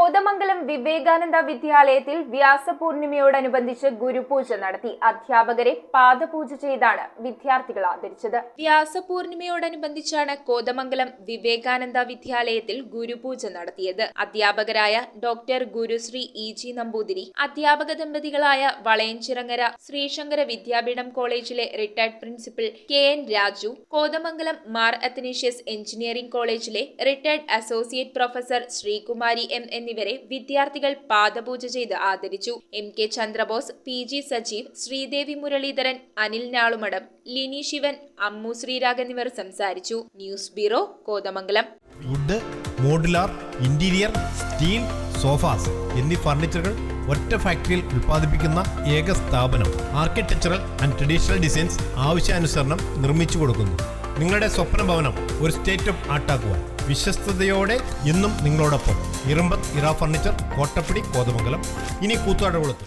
കോതമംഗലം വിവേകാനന്ദ വിദ്യാലയത്തിൽ വ്യാസപൂർണിമയോടനുബന്ധിച്ച് ഗുരുപൂജ നടത്തി. അധ്യാപകരെ പാദപൂജ ചെയ്താണ് വിദ്യാർത്ഥികൾ ആദരിച്ചത്. വ്യാസപൂർണിമയോടനുബന്ധിച്ചാണ് കോതമംഗലം വിവേകാനന്ദ വിദ്യാലയത്തിൽ ഗുരുപൂജ നടത്തിയത്. അധ്യാപകരായ ഡോക്ടർ ഗുരുശ്രീ ഇ.ജി. നമ്പൂതിരി, അധ്യാപക ദമ്പതികളായ വളയഞ്ചിറങ്ങര ശ്രീശങ്കര വിദ്യാപീഠം കോളേജിലെ retired principal K N. Raju, Kothamangalam Mar Athanasius engineering കോളേജിലെ retired associate professor Sreekumari M എന്നിവരെ വിദ്യാർത്ഥികൾ പാദപൂജ ചെയ്ത് ആദരിച്ചു. എം.കെ. ചന്ദ്രബോസ്, പി.ജി. സജീവ്, ശ്രീദേവി മുരളീധരൻ, അനിൽ നാളുമടം, ലിനി ശിവൻ, അമ്മു ശ്രീരാഗ് എന്നിവർ സംസാരിച്ചു. News bureau, Kothamangalam. Wood, modular, interior, steel, sofas എന്നീ ഫർണിച്ചറുകൾ ഒറ്റ ഫാക്ടറിയിൽ ഉൽപ്പാദിപ്പിക്കുന്ന ഏക സ്ഥാപനം. ആർക്കിടെക്ചറൽ ആൻഡ് ട്രഡീഷണൽ ഡിസൈൻസ് ആവശ്യാനുസരണം നിർമ്മിച്ചു കൊടുക്കുന്നു. നിങ്ങളുടെ സ്വപ്ന ഭവനം ഒരു സ്റ്റേറ്റ് ഓഫ് ആർട്ടാക്കുവാൻ വിശ്വസ്തയോടെ എന്നും നിങ്ങളോടൊപ്പം. ഇറമ്പത്ത് ഇറ ഫർണിച്ചർ, കോട്ടപ്പടി, കോതമംഗലം. ഇനി കൂത്താട്ടുകുളത്ത്.